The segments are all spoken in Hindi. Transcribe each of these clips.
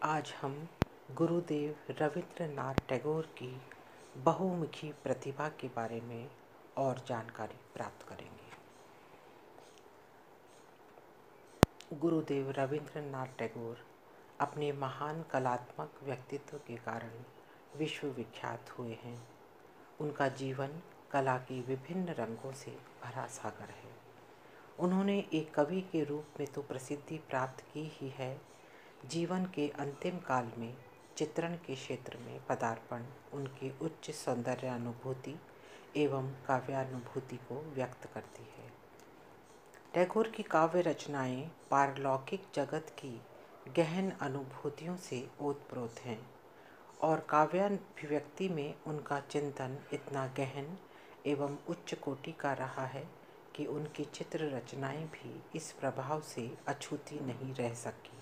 आज हम गुरुदेव रविंद्रनाथ टैगोर की बहुमुखी प्रतिभा के बारे में और जानकारी प्राप्त करेंगे। गुरुदेव रविंद्रनाथ टैगोर अपने महान कलात्मक व्यक्तित्व के कारण विश्व विख्यात हुए हैं। उनका जीवन कला के विभिन्न रंगों से भरा सागर है। उन्होंने एक कवि के रूप में तो प्रसिद्धि प्राप्त की ही है, जीवन के अंतिम काल में चित्रण के क्षेत्र में पदार्पण उनकी उच्च सौंदर्यानुभूति एवं काव्यानुभूति को व्यक्त करती है। टैगोर की काव्य रचनाएं पारलौकिक जगत की गहन अनुभूतियों से ओतप्रोत हैं और काव्याभिव्यक्ति में उनका चिंतन इतना गहन एवं उच्च कोटि का रहा है कि उनकी चित्र रचनाएं भी इस प्रभाव से अछूती नहीं रह सकी।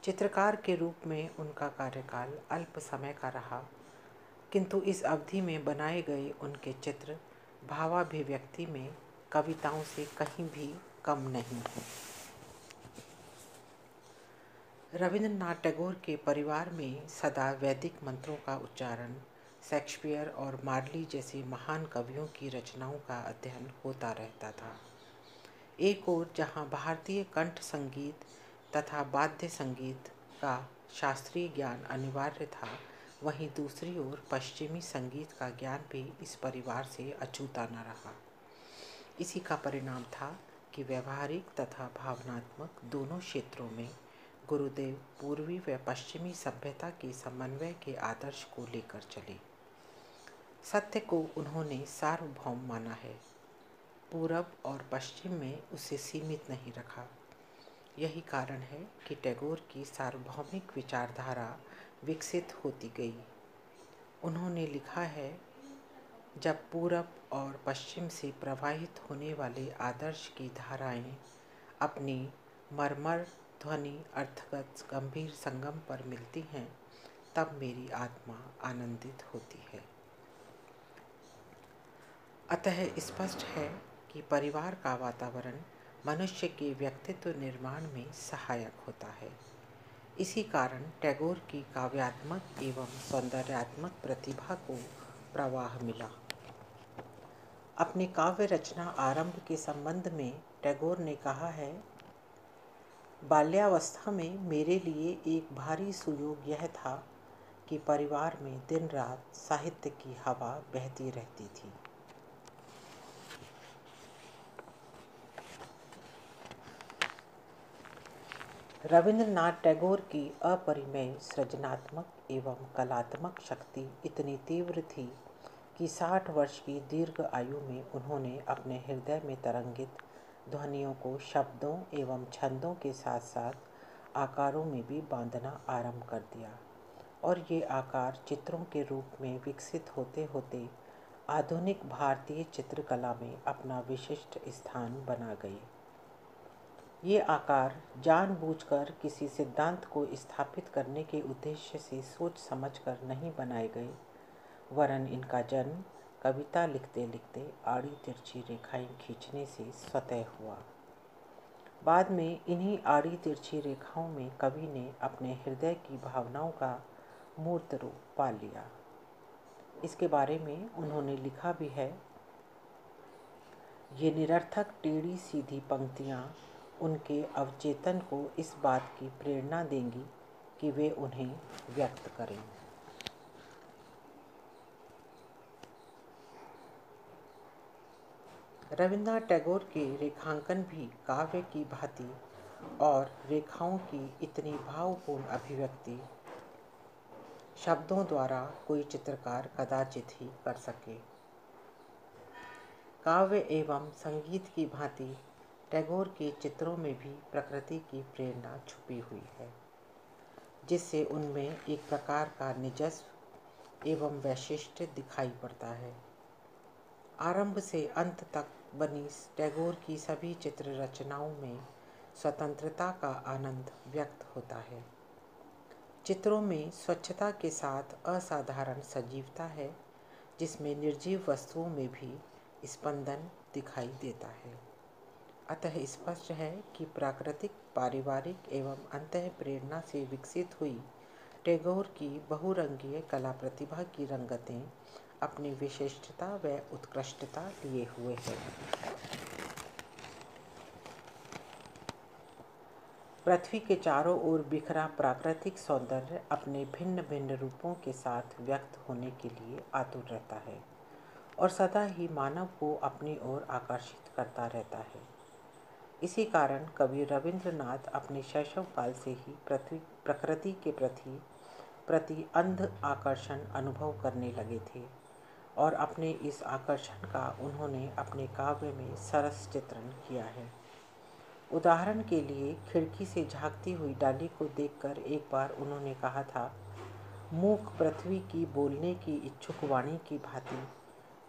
चित्रकार के रूप में उनका कार्यकाल अल्प समय का रहा, किंतु इस अवधि में बनाए गए उनके चित्र भावाभिव्यक्ति में कविताओं से कहीं भी कम नहीं है। रविंद्रनाथ टैगोर के परिवार में सदा वैदिक मंत्रों का उच्चारण, शेक्सपियर और मार्ली जैसे महान कवियों की रचनाओं का अध्ययन होता रहता था। एक ओर जहाँ भारतीय कंठ संगीत तथा वाद्य संगीत का शास्त्रीय ज्ञान अनिवार्य था, वहीं दूसरी ओर पश्चिमी संगीत का ज्ञान भी इस परिवार से अछूता न रहा। इसी का परिणाम था कि व्यवहारिक तथा भावनात्मक दोनों क्षेत्रों में गुरुदेव पूर्वी व पश्चिमी सभ्यता के समन्वय के आदर्श को लेकर चले। सत्य को उन्होंने सार्वभौम माना है, पूरब और पश्चिम में उसे सीमित नहीं रखा। यही कारण है कि टैगोर की सार्वभौमिक विचारधारा विकसित होती गई। उन्होंने लिखा है, जब पूरब और पश्चिम से प्रवाहित होने वाले आदर्श की धाराएं अपनी मर्मर ध्वनि अर्थगत गंभीर संगम पर मिलती हैं, तब मेरी आत्मा आनंदित होती है। अतः स्पष्ट है कि परिवार का वातावरण मनुष्य के व्यक्तित्व निर्माण में सहायक होता है। इसी कारण टैगोर की काव्यात्मक एवं सौंदर्यात्मक प्रतिभा को प्रवाह मिला। अपने काव्य रचना आरंभ के संबंध में टैगोर ने कहा है, बाल्यावस्था में मेरे लिए एक भारी सुयोग यह था कि परिवार में दिन रात साहित्य की हवा बहती रहती थी। रविंद्रनाथ टैगोर की अपरिमेय सृजनात्मक एवं कलात्मक शक्ति इतनी तीव्र थी कि 60 वर्ष की दीर्घ आयु में उन्होंने अपने हृदय में तरंगित ध्वनियों को शब्दों एवं छंदों के साथ साथ आकारों में भी बांधना आरंभ कर दिया और ये आकार चित्रों के रूप में विकसित होते होते आधुनिक भारतीय चित्रकला में अपना विशिष्ट स्थान बना गए। ये आकार जानबूझकर किसी सिद्धांत को स्थापित करने के उद्देश्य से सोच समझकर नहीं बनाए गए, वरन इनका जन्म कविता लिखते लिखते आड़ी तिरछी रेखाएं खींचने से स्वतः हुआ। बाद में इन्हीं आड़ी तिरछी रेखाओं में कवि ने अपने हृदय की भावनाओं का मूर्त रूप पा लिया। इसके बारे में उन्होंने लिखा भी है, ये निरर्थक टेढ़ी सीधी पंक्तियाँ उनके अवचेतन को इस बात की प्रेरणा देंगी कि वे उन्हें व्यक्त करें। रविंद्रनाथ टैगोर के रेखांकन भी काव्य की भांति और रेखाओं की इतनी भावपूर्ण अभिव्यक्ति शब्दों द्वारा कोई चित्रकार कदाचित ही कर सके। काव्य एवं संगीत की भांति टैगोर के चित्रों में भी प्रकृति की प्रेरणा छुपी हुई है, जिससे उनमें एक प्रकार का निजस्व एवं वैशिष्ट्य दिखाई पड़ता है। आरंभ से अंत तक बनी टैगोर की सभी चित्र रचनाओं में स्वतंत्रता का आनंद व्यक्त होता है। चित्रों में स्वच्छता के साथ असाधारण सजीवता है, जिसमें निर्जीव वस्तुओं में भी स्पंदन दिखाई देता है। अतः स्पष्ट है कि प्राकृतिक, पारिवारिक एवं अंतःप्रेरणा से विकसित हुई टैगोर की बहुरंगीय कला प्रतिभा की रंगतें अपनी विशिष्टता व उत्कृष्टता लिए हुए है। पृथ्वी के चारों ओर बिखरा प्राकृतिक सौंदर्य अपने भिन्न भिन्न रूपों के साथ व्यक्त होने के लिए आतुर रहता है और सदा ही मानव को अपनी ओर आकर्षित करता रहता है। इसी कारण कवि रविंद्रनाथ अपने शैशव काल से ही प्रकृति के प्रति अंध आकर्षण अनुभव करने लगे थे और अपने इस आकर्षण का उन्होंने अपने काव्य में सरस चित्रण किया है। उदाहरण के लिए खिड़की से झांकती हुई डाली को देखकर एक बार उन्होंने कहा था, मूक पृथ्वी की बोलने की इच्छुक वाणी की भांति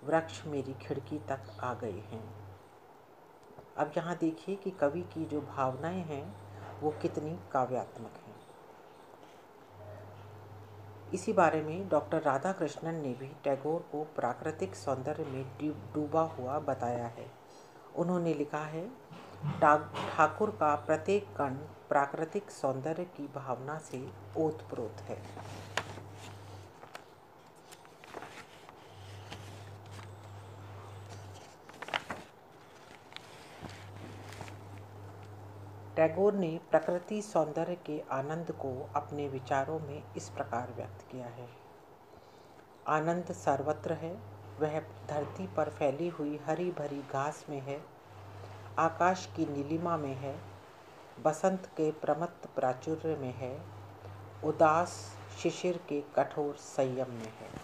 वृक्ष मेरी खिड़की तक आ गए हैं। अब यहाँ देखिए कि कवि की जो भावनाएं हैं वो कितनी काव्यात्मक हैं। इसी बारे में डॉक्टर राधाकृष्णन ने भी टैगोर को प्राकृतिक सौंदर्य में डूबा हुआ बताया है। उन्होंने लिखा है, ठाकुर का प्रत्येक कण प्राकृतिक सौंदर्य की भावना से ओतप्रोत है। टैगोर ने प्रकृति सौंदर्य के आनंद को अपने विचारों में इस प्रकार व्यक्त किया है। आनंद सर्वत्र है, वह धरती पर फैली हुई हरी भरी घास में है, आकाश की नीलिमा में है, बसंत के प्रमत्त प्राचुर्य में है, उदास शिशिर के कठोर संयम में है।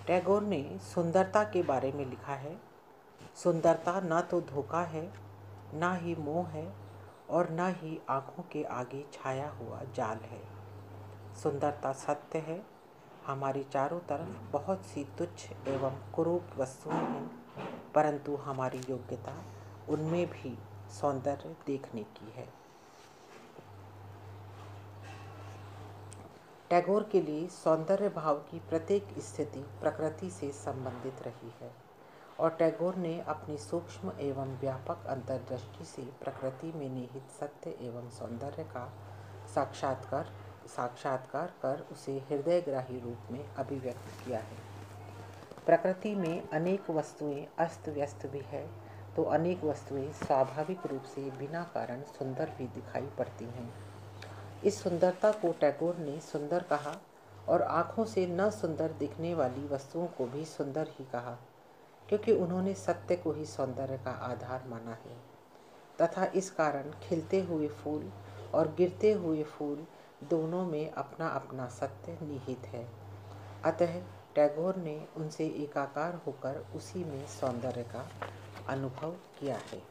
टैगोर ने सुंदरता के बारे में लिखा है, सुंदरता न तो धोखा है, ना ही मोह है और न ही आँखों के आगे छाया हुआ जाल है। सुंदरता सत्य है। हमारे चारों तरफ बहुत सी तुच्छ एवं कुरूप वस्तुएं हैं, परंतु हमारी योग्यता उनमें भी सौंदर्य देखने की है। टैगोर के लिए सौंदर्य भाव की प्रत्येक स्थिति प्रकृति से संबंधित रही है और टैगोर ने अपनी सूक्ष्म एवं व्यापक अंतर्दृष्टि से प्रकृति में निहित सत्य एवं सौंदर्य का साक्षात्कार कर उसे हृदयग्राही रूप में अभिव्यक्त किया है। प्रकृति में अनेक वस्तुएं अस्त व्यस्त भी है तो अनेक वस्तुएं स्वाभाविक रूप से बिना कारण सुंदर भी दिखाई पड़ती हैं। इस सुंदरता को टैगोर ने सुंदर कहा और आँखों से न सुंदर दिखने वाली वस्तुओं को भी सुंदर ही कहा, क्योंकि उन्होंने सत्य को ही सौंदर्य का आधार माना है तथा इस कारण खिलते हुए फूल और गिरते हुए फूल दोनों में अपना अपना सत्य निहित है। अतः टैगोर ने उनसे एकाकार होकर उसी में सौंदर्य का अनुभव किया है।